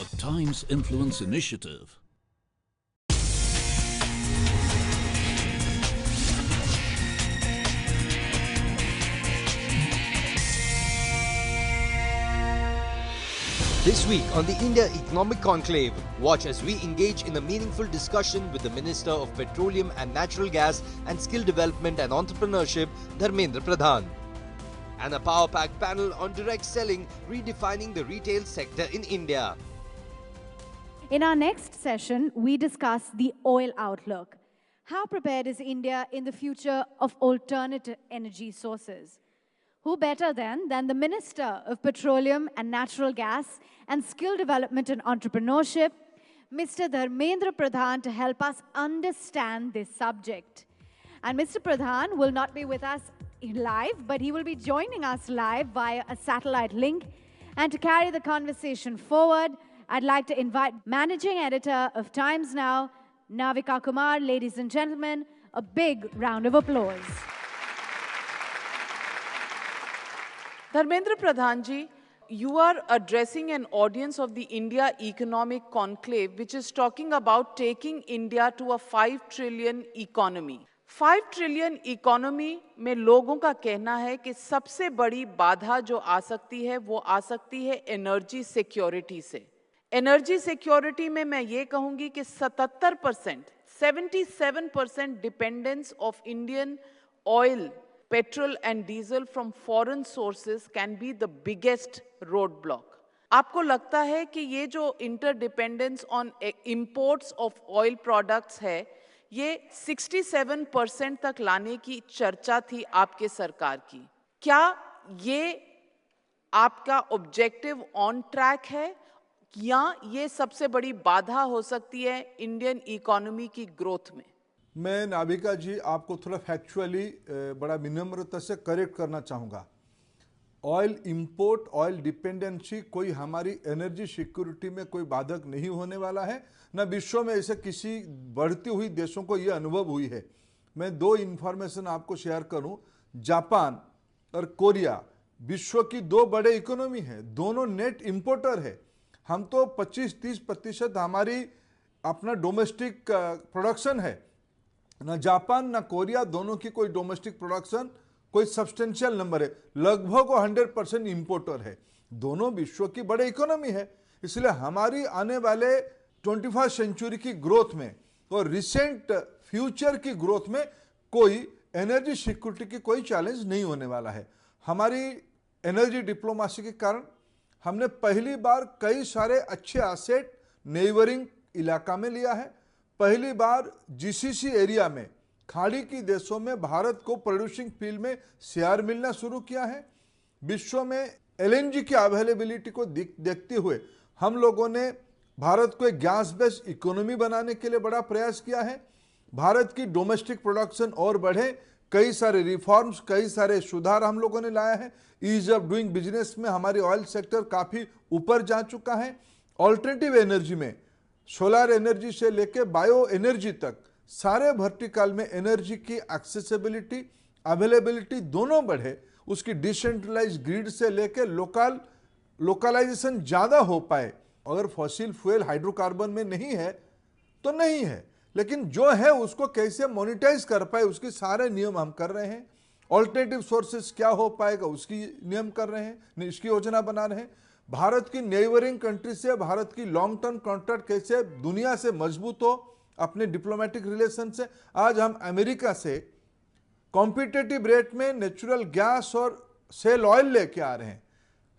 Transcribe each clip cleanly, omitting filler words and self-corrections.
A Times Influence Initiative. This week on the India Economic Conclave, watch as we engage in a meaningful discussion with the Minister of Petroleum and Natural Gas and Skill Development and Entrepreneurship, Dharmendra Pradhan. And a power-packed panel on direct selling, redefining the retail sector in India. In our next session, we discuss the oil outlook. How prepared is India in the future of alternative energy sources? Who better than the Minister of Petroleum and Natural Gas and Skill Development and Entrepreneurship, Mr. Dharmendra Pradhan, to help us understand this subject. And Mr. Pradhan will not be with us live, but he will be joining us live via a satellite link. And to carry the conversation forward, I'd like to invite Managing Editor of Times Now, Navika Kumar. Ladies and gentlemen, a big round of applause. Dharmendra Pradhan ji, you are addressing an audience of the India Economic Conclave, which is talking about taking India to a 5 trillion economy. 5 trillion economy में लोगों का कहना है कि सबसे बड़ी बाधा जो आ सकती है वो आ सकती है एनर्जी सिक्योरिटी से। एनर्जी सिक्योरिटी में मैं ये कहूँगी कि 77%, 77% dependence of Indian oil, petrol and diesel from foreign sources can be the biggest roadblock. आपको लगता है कि ये जो interdependence on imports of oil products है, ये 67% तक लाने की चर्चा थी आपके सरकार की। क्या ये आपका ऑब्जेक्टिव ऑन ट्रैक है या ये सबसे बड़ी बाधा हो सकती है इंडियन इकोनॉमी की ग्रोथ में? मैं नाविका जी आपको थोड़ा फैक्चुअली बड़ा विनम्रता से करेक्ट करना चाहूँगा। ऑयल इंपोर्ट, ऑयल डिपेंडेंसी कोई हमारी एनर्जी सिक्योरिटी में कोई बाधक नहीं होने वाला है, न विश्व में ऐसे किसी बढ़ती हुई देशों को ये अनुभव हुई है। मैं 2 इंफॉर्मेशन आपको शेयर करूं। जापान और कोरिया विश्व की 2 बड़े इकोनॉमी है, दोनों नेट इंपोर्टर है। हम तो 25-30% हमारी अपना डोमेस्टिक प्रोडक्शन है। न जापान न कोरिया दोनों की कोई डोमेस्टिक प्रोडक्शन कोई सब्सटेंशियल नंबर है, लगभग वो 100% इंपोर्टर है। दोनों विश्व की बड़े इकोनॉमी है, इसलिए हमारी आने वाले 21वीं सेंचुरी की ग्रोथ में और रिसेंट फ्यूचर की ग्रोथ में कोई एनर्जी सिक्योरिटी की कोई चैलेंज नहीं होने वाला है। हमारी एनर्जी डिप्लोमेसी के कारण हमने पहली बार कई सारे अच्छे एसेट नेबरिंग इलाका में लिया है। पहली बार जीसीसी एरिया में खाड़ी की देशों में भारत को प्रोड्यूसिंग फील्ड में शेयर मिलना शुरू किया है। विश्व में एलएनजी की अवेलेबिलिटी को देखते हुए हम लोगों ने भारत को एक गैस बेस्ड इकोनॉमी बनाने के लिए बड़ा प्रयास किया है। भारत की डोमेस्टिक प्रोडक्शन और बढ़े, कई सारे रिफॉर्म्स, कई सारे सुधार हम लोगों ने लाया है। ईज ऑफ डूइंग बिजनेस में हमारी ऑयल सेक्टर काफ़ी ऊपर जा चुका है। ऑल्टरनेटिव एनर्जी में सोलर एनर्जी से लेके बायो एनर्जी तक सारे वर्टिकल में एनर्जी की एक्सेसिबिलिटी, अवेलेबिलिटी दोनों बढ़े, उसकी डिसेंट्रलाइज ग्रिड से लेके लोकलाइजेशन ज़्यादा हो पाए। अगर फॉसिल फ्यूल हाइड्रोकार्बन में नहीं है तो नहीं है, लेकिन जो है उसको कैसे मोनेटाइज कर पाए उसके सारे नियम हम कर रहे हैं। ऑल्टरनेटिव सोर्सेस क्या हो पाएगा उसकी नियम कर रहे हैं, इसकी योजना बना रहे हैं। भारत की नेबरिंग कंट्री से भारत की लॉन्ग टर्म कॉन्ट्रैक्ट कैसे दुनिया से मजबूत हो अपने डिप्लोमेटिक रिलेशन से। आज हम अमेरिका से कॉम्पिटिटिव रेट में नेचुरल गैस और सेल ऑयल लेके आ रहे हैं।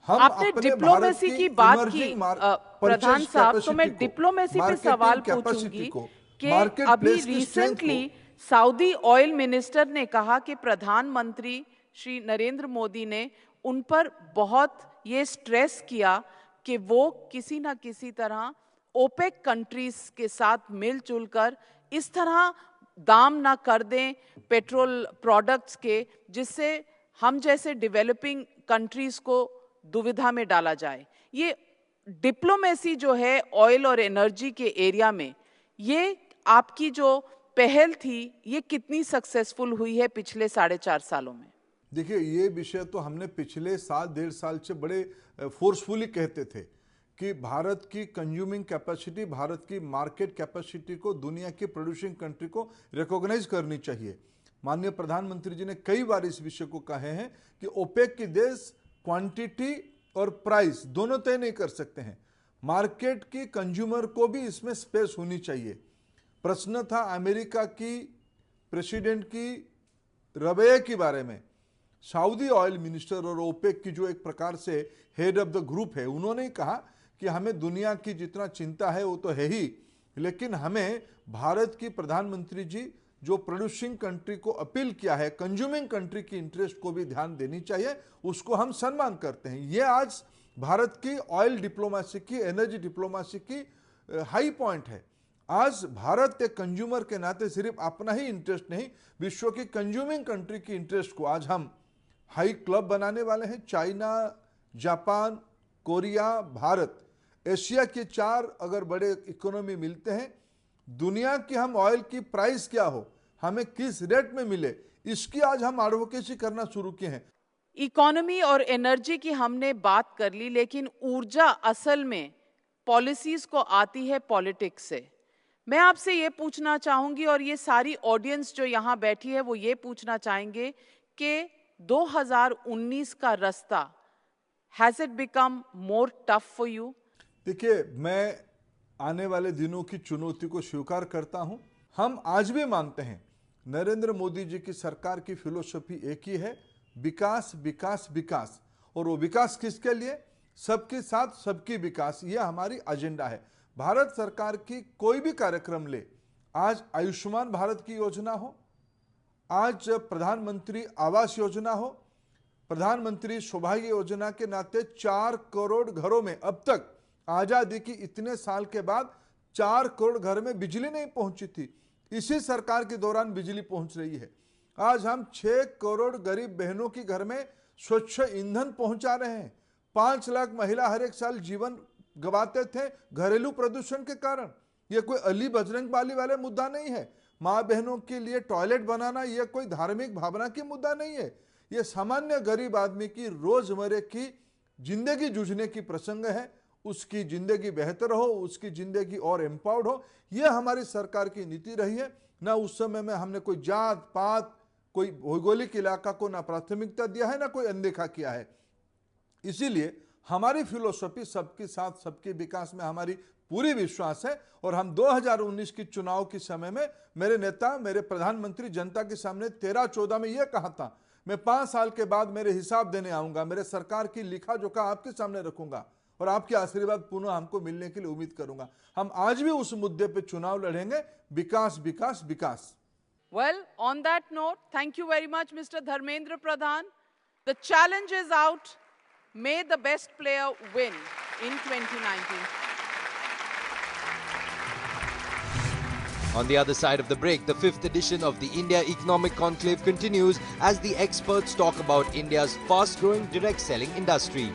हम आपने डिप्लोमेसी की बात की प्रधान साहब, तो मैं डिप्लोमेसी पे सवाल पूछूंगी कि अभी रिसेंटली सऊदी ऑयल मिनिस्टर ने कहा कि प्रधानमंत्री श्री नरेंद्र मोदी ने उन पर बहुत ये स्ट्रेस किया कि वो किसी ना किसी तरह ओपेक कंट्रीज के साथ मिलजुल कर इस तरह दाम ना कर दें पेट्रोल प्रोडक्ट्स के, जिससे हम जैसे डेवलपिंग कंट्रीज को दुविधा में डाला जाए। ये डिप्लोमेसी जो है ऑयल और एनर्जी के एरिया में, ये आपकी जो पहल थी, ये कितनी सक्सेसफुल हुई है पिछले 4.5 सालों में? देखिए, ये विषय तो हमने पिछले साल 1.5 साल से बड़े फोर्सफुली कहते थे कि भारत की कंज्यूमिंग कैपेसिटी, भारत की मार्केट कैपेसिटी को दुनिया की प्रोड्यूसिंग कंट्री को रिकॉग्नाइज करनी चाहिए। माननीय प्रधानमंत्री जी ने कई बार इस विषय को कहे हैं कि ओपेक की देश क्वांटिटी और प्राइस दोनों तय नहीं कर सकते हैं, मार्केट की कंज्यूमर को भी इसमें स्पेस होनी चाहिए। प्रश्न था अमेरिका की प्रेसिडेंट की रवैये के बारे में। सऊदी ऑयल मिनिस्टर और ओपेक की जो एक प्रकार से हेड ऑफ द ग्रुप है, उन्होंने कहा कि हमें दुनिया की जितना चिंता है वो तो है ही, लेकिन हमें भारत की प्रधानमंत्री जी जो प्रोड्यूसिंग कंट्री को अपील किया है, कंज्यूमिंग कंट्री की इंटरेस्ट को भी ध्यान देनी चाहिए, उसको हम सम्मान करते हैं। ये आज भारत की ऑयल डिप्लोमेसी की, एनर्जी डिप्लोमेसी की हाई पॉइंट है। आज भारत एक कंज्यूमर के नाते सिर्फ अपना ही इंटरेस्ट नहीं, विश्व की कंज्यूमिंग कंट्री की इंटरेस्ट को आज हम हाई क्लब बनाने वाले हैं। China, Japan, Korea, Bharat, Asia के 4 अगर बड़े इकोनॉमी मिलते हैं, दुनिया की हम ऑयल की प्राइस क्या हो, हमें किस रेट में मिले, इसकी आज हम एडवोकेसी करना शुरू किए हैं। इकोनॉमी और एनर्जी की हमने बात कर ली, लेकिन ऊर्जा असल में पॉलिसीज को आती है पॉलिटिक्स से। मैं आपसे ये पूछना चाहूंगी, और ये सारी ऑडियंस जो यहाँ बैठी है वो ये पूछना चाहेंगे कि 2019 का रास्ता, has it become more tough for you? देखिए, मैं आने वाले दिनों की चुनौती को स्वीकार करता हूं। हम आज भी मानते हैं नरेंद्र मोदी जी की सरकार की फिलोसफी एक ही है, विकास विकास विकास। और वो विकास किसके लिए? सबके साथ सबकी विकास, ये हमारी एजेंडा है। भारत सरकार की कोई भी कार्यक्रम ले, आज आयुष्मान भारत की योजना हो, आज प्रधानमंत्री आवास योजना हो, प्रधानमंत्री सौभाग्य योजना के नाते 4 करोड़ घरों में अब तक आजादी की इतने साल के बाद 4 करोड़ घर में बिजली नहीं पहुंची थी, इसी सरकार के दौरान बिजली पहुंच रही है। आज हम 6 करोड़ गरीब बहनों के घर में स्वच्छ ईंधन पहुंचा रहे हैं। 5 लाख महिला हर एक साल जीवन गवाते थे घरेलू प्रदूषण के कारण। यह कोई अली बजरंग बाली वाले मुद्दा नहीं है। माँ बहनों के लिए टॉयलेट बनाना यह कोई धार्मिक भावना की मुद्दा नहीं है, यह सामान्य गरीब आदमी की रोजमर्रे की जिंदगी जूझने की प्रसंग है। उसकी जिंदगी बेहतर हो, उसकी जिंदगी और एम्पावर्ड हो, यह हमारी सरकार की नीति रही है। ना उस समय में हमने कोई जात पात, कोई भौगोलिक इलाका को ना प्राथमिकता दिया है, ना कोई अनदेखा किया है। इसीलिए हमारी फिलोसफी सबके साथ सबके विकास में हमारी पूरी विश्वास है। और हम 2019 की चुनाव के समय में मेरे नेता, मेरे प्रधानमंत्री जनता के सामने 13-14 में यह कहा था, मैं 5 साल के बाद मेरे हिसाब देने आऊंगा, मेरे सरकार की लिखा जोखा आपके सामने रखूंगा और आपके आशीर्वाद पुनः हमको मिलने के लिए उम्मीद करूंगा। हम आज भी उस मुद्दे पे चुनाव लड़ेंगे, विकास विकास विकास। Well, on that note, thank you very much, Mr. Dharmendra Pradhan. The challenge is out. May the best player win in 2019. On the other side of the break, the 5th edition of the India Economic Conclave continues as the experts talk about India's fast-growing direct selling industry.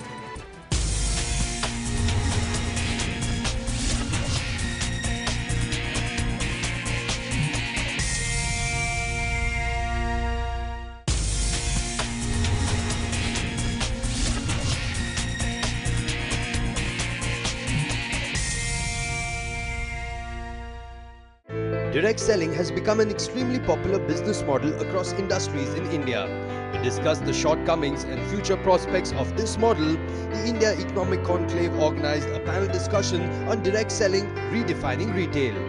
Direct selling has become an extremely popular business model across industries in India. To discuss the shortcomings and future prospects of this model, the India Economic Conclave organized a panel discussion on direct selling, redefining retail.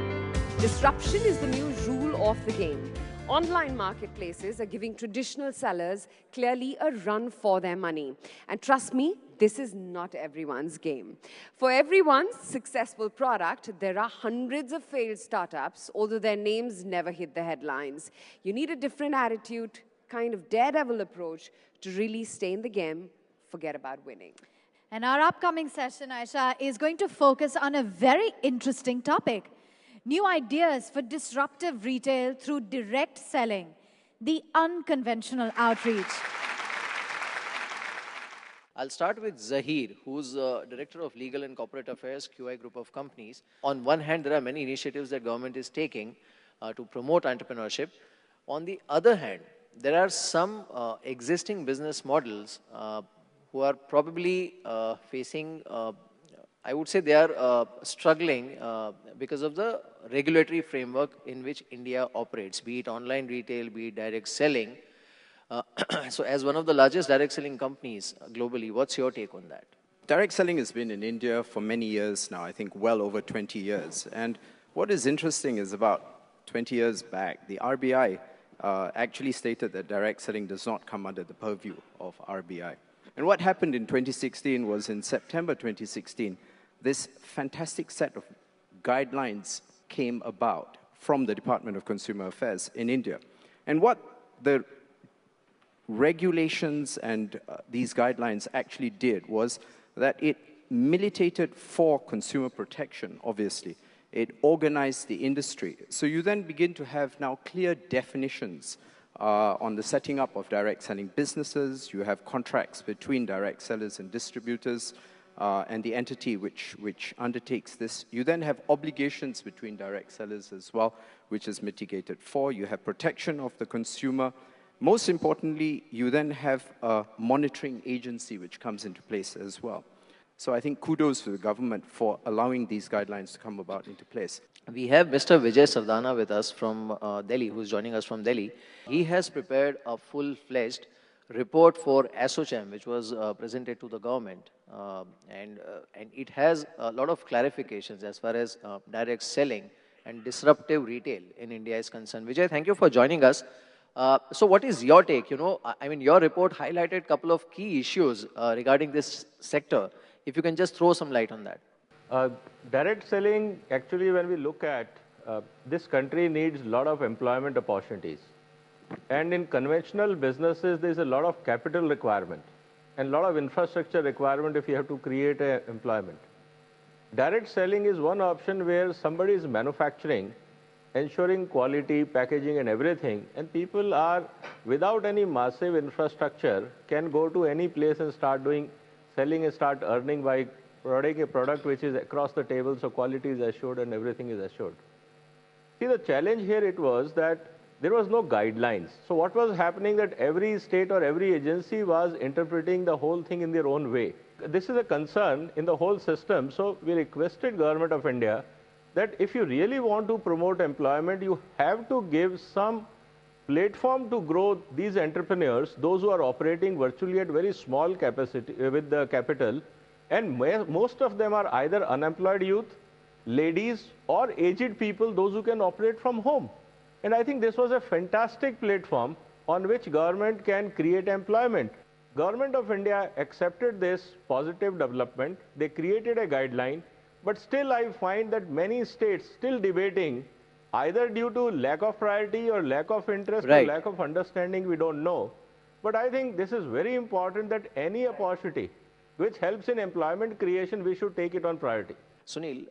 Disruption is the new rule of the game. Online marketplaces are giving traditional sellers clearly a run for their money. And trust me, this is not everyone's game. For everyone's successful product, there are hundreds of failed startups, although their names never hit the headlines. You need a different attitude, kind of daredevil approach to really stay in the game, forget about winning. And our upcoming session, Aisha, is going to focus on a very interesting topic. New ideas for disruptive retail through direct selling, the unconventional outreach. I'll start with Zahir, who's Director of Legal and Corporate Affairs, QI Group of Companies. On one hand, there are many initiatives that government is taking, to promote entrepreneurship. On the other hand, there are some existing business models who are probably facing, I would say they are struggling because of the regulatory framework in which India operates, be it online retail, be it direct selling. So as one of the largest direct selling companies globally, what's your take on that? Direct selling has been in India for many years now, I think well over 20 years. And what is interesting is about 20 years back, the RBI actually stated that direct selling does not come under the purview of RBI. And what happened in 2016 was in September 2016, this fantastic set of guidelines came about from the Department of Consumer Affairs in India. And what the regulations and these guidelines actually did was that it militated for consumer protection, obviously. It organized the industry. So you then begin to have now clear definitions on the setting up of direct selling businesses. You have contracts between direct sellers and distributors and the entity which undertakes this. You then have obligations between direct sellers as well, which is mitigated for. You have protection of the consumer. Most importantly, you then have a monitoring agency which comes into place as well. So I think kudos to the government for allowing these guidelines to come about into place. We have Mr. Vijay Sardana with us from Delhi, who's joining us from Delhi. He has prepared a full-fledged report for ASSOCHAM, which was presented to the government. And it has a lot of clarifications as far as direct selling and disruptive retail in India is concerned. Vijay, thank you for joining us. So what is your take? You know, I mean, your report highlighted a couple of key issues regarding this sector. If you can just throw some light on that. Direct selling, actually, when we look at this country needs a lot of employment opportunities. And in conventional businesses, there's a lot of capital requirement and a lot of infrastructure requirement if you have to create employment. Direct selling is one option where somebody is manufacturing, ensuring quality, packaging and everything, and people are, without any massive infrastructure, can go to any place and start doing selling and start earning by providing a product which is across the table, so quality is assured and everything is assured. See, the challenge here it was that there was no guidelines. So what was happening that every state or every agency was interpreting the whole thing in their own way. This is a concern in the whole system. So we requested Government of India that if you really want to promote employment, you have to give some platform to grow these entrepreneurs, those who are operating virtually at very small capacity with the capital, and most of them are either unemployed youth, ladies, or aged people, those who can operate from home. And I think this was a fantastic platform on which government can create employment. Government of India accepted this positive development. They created a guideline, but still I find that many states still debating, either due to lack of priority or lack of interest or lack of understanding, we don't know. But I think this is very important that any opportunity which helps in employment creation, we should take it on priority. Sunil,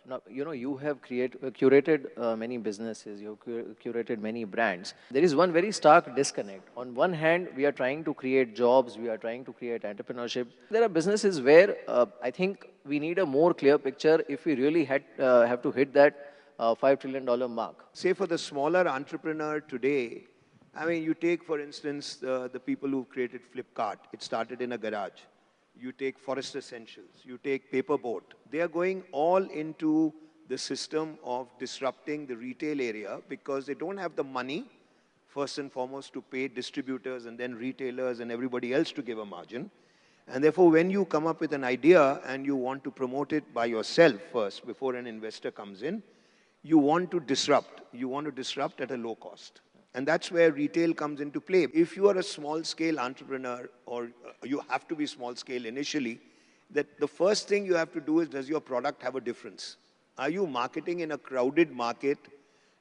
now, you know, you have curated many businesses, you have curated many brands. There is one very stark disconnect. On one hand, we are trying to create jobs, we are trying to create entrepreneurship. There are businesses where I think we need a more clear picture if we really have to hit that $5 trillion mark. Say for the smaller entrepreneur today, I mean, you take, for instance, the people who created Flipkart. It started in a garage. You take Forest Essentials. You take Paperboat. They are going all into the system of disrupting the retail area because they don't have the money, first and foremost, to pay distributors and then retailers and everybody else to give a margin. And therefore, when you come up with an idea and you want to promote it by yourself first before an investor comes in, you want to disrupt. You want to disrupt at a low cost. And that's where retail comes into play. If you are a small-scale entrepreneur, or you have to be small-scale initially, that the first thing you have to do is, does your product have a difference? Are you marketing in a crowded market?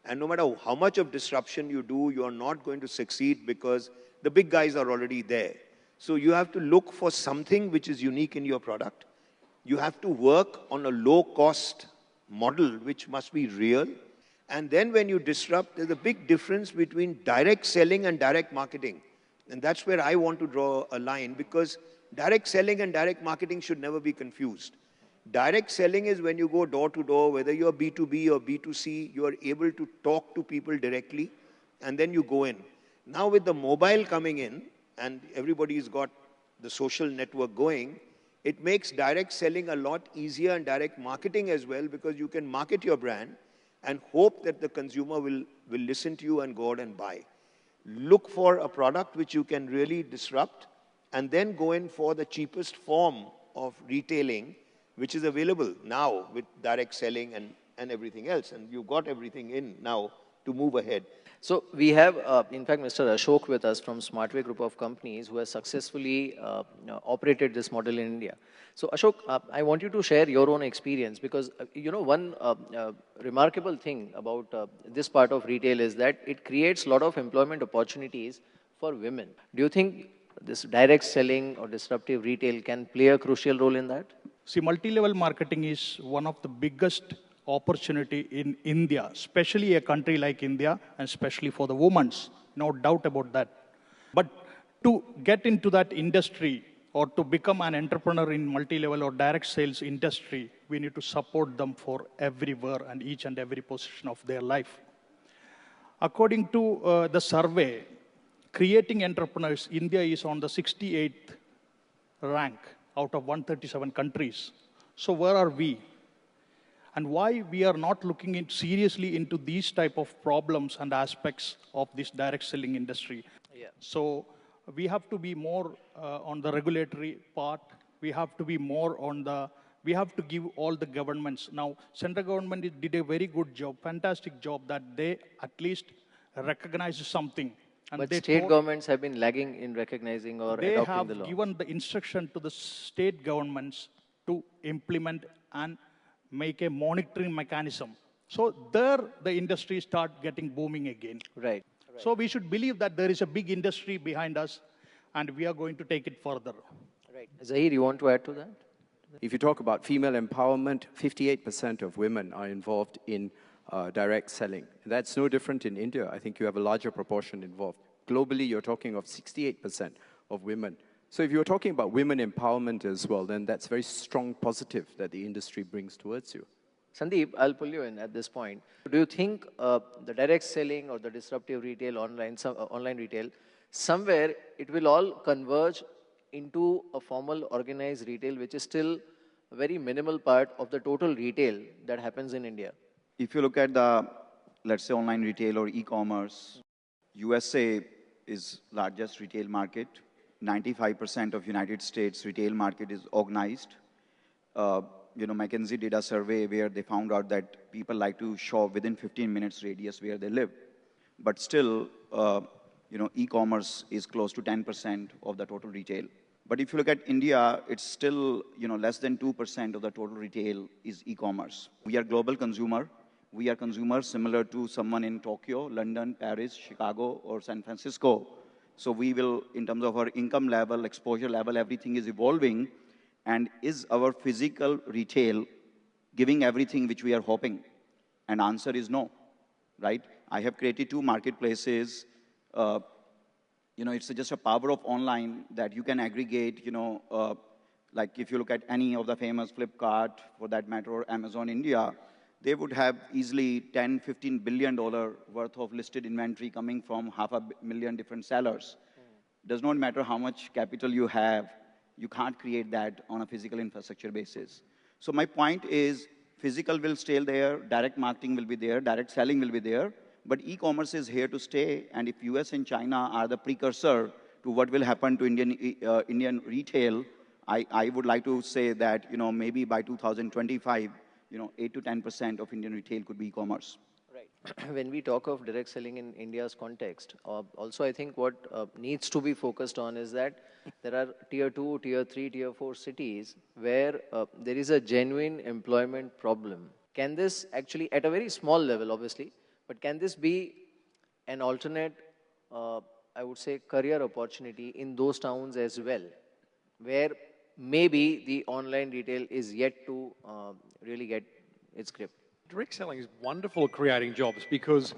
And no matter how much of disruption you do, you are not going to succeed because the big guys are already there. So you have to look for something which is unique in your product. You have to work on a low-cost model, which must be real. And then when you disrupt, there's a big difference between direct selling and direct marketing. And that's where I want to draw a line, because direct selling and direct marketing should never be confused. Direct selling is when you go door to door, whether you're B2B or B2C, you are able to talk to people directly, and then you go in. Now with the mobile coming in, and everybody's got the social network going, it makes direct selling a lot easier and direct marketing as well, because you can market your brand and hope that the consumer will listen to you and go out and buy. Look for a product which you can really disrupt, and then go in for the cheapest form of retailing, which is available now with direct selling and everything else. And you've got everything in now to move ahead. So we have, in fact, Mr. Ashok with us from Smartway Group of Companies, who has successfully operated this model in India. So Ashok, I want you to share your own experience, because one remarkable thing about this part of retail is that it creates a lot of employment opportunities for women. Do you think this direct selling or disruptive retail can play a crucial role in that? See, multi-level marketing is one of the biggest opportunity in India, especially a country like India, and especially for the women, no doubt about that. But to get into that industry or to become an entrepreneur in multi-level or direct sales industry, we need to support them for everywhere and each and every position of their life. According to the survey, creating entrepreneurs, India is on the 68th rank out of 137 countries. So where are we? And why we are not looking seriously into these type of problems and aspects of this direct selling industry? Yeah. So we have to be more on the regulatory part. We have to be more on the, we have to give all the governments. Now, central government did a very good job, fantastic job, that they at least recognize something. And but state governments have been lagging in recognizing or adopting the law. They have given the instruction to the state governments to implement and make a monitoring mechanism. So there the industry start getting booming again. Right. So we should believe that there is a big industry behind us and we are going to take it further. Right. Zahir, you want to add to that? If you talk about female empowerment, 58% of women are involved in direct selling. That's no different in India. I think you have a larger proportion involved. Globally, you're talking of 68% of women. So if you're talking about women empowerment as well, then that's very strong positive that the industry brings towards you. Sandeep, I'll pull you in at this point. Do you think the direct selling or the disruptive retail, online retail, somewhere it will all converge into a formal organized retail, which is still a very minimal part of the total retail that happens in India? If you look at the, let's say, online retail or e-commerce, USA is largest retail market. 95% of United States retail market is organized. McKinsey did a survey where they found out that people like to shop within 15 minutes radius where they live. But still, e-commerce is close to 10% of the total retail. But if you look at India, it's still, less than 2% of the total retail is e-commerce. We are global consumer. We are consumers similar to someone in Tokyo, London, Paris, Chicago, or San Francisco. So we will, in terms of our income level, exposure level, everything is evolving. And is our physical retail giving everything which we are hoping? And answer is no, right? I have created 2 marketplaces. It's just a power of online that you can aggregate, like if you look at any of the famous Flipkart, for that matter, or Amazon India, they would have easily $10, $15 billion worth of listed inventory coming from 500,000 different sellers. Does not matter how much capital you have, you can't create that on a physical infrastructure basis. So my point is, physical will stay there, direct marketing will be there, direct selling will be there, but e-commerce is here to stay, and if US and China are the precursor to what will happen to Indian retail, I would like to say that, maybe by 2025, 8 to 10% of Indian retail could be e-commerce. Right. When we talk of direct selling in India's context, also I think what needs to be focused on is that there are tier 2, tier 3, tier 4 cities where there is a genuine employment problem. Can this actually, at a very small level obviously, but can this be an alternate, I would say, career opportunity in those towns as well, where maybe the online retail is yet to really get its grip? Direct selling is wonderful at creating jobs, because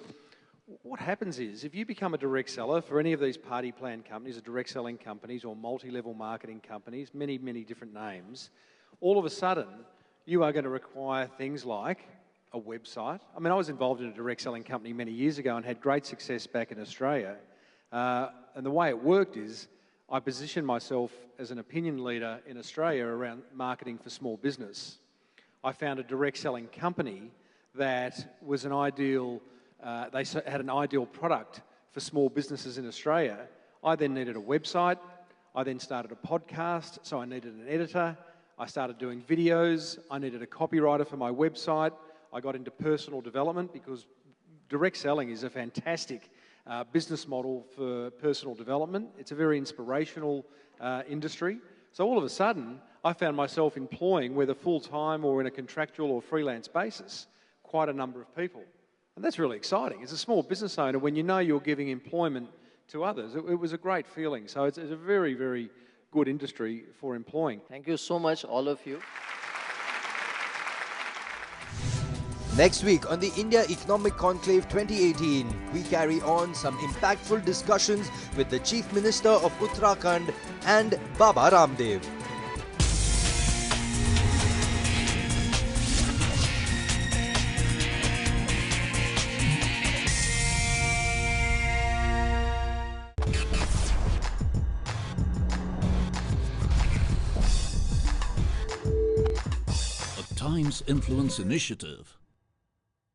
what happens is, if you become a direct seller for any of these party plan companies, or direct selling companies, or multi-level marketing companies, many, many different names, all of a sudden, you are going to require things like a website. I mean, I was involved in a direct selling company many years ago and had great success back in Australia. And the way it worked is I positioned myself as an opinion leader in Australia around marketing for small business. I found a direct selling company that was an ideal, they had an ideal product for small businesses in Australia. I then needed a website. I then started a podcast, so I needed an editor. I started doing videos. I needed a copywriter for my website. I got into personal development because direct selling is a fantastic business model for personal development. It's a very inspirational industry. So all of a sudden, I found myself employing, whether full-time or in a contractual or freelance basis, quite a number of people. And that's really exciting. As a small business owner, when you know you're giving employment to others, it was a great feeling. So it's a very, very good industry for employing. Thank you so much, all of you. Next week on the India Economic Conclave 2018, we carry on some impactful discussions with the Chief Minister of Uttarakhand and Baba Ramdev. A Times Influence Initiative.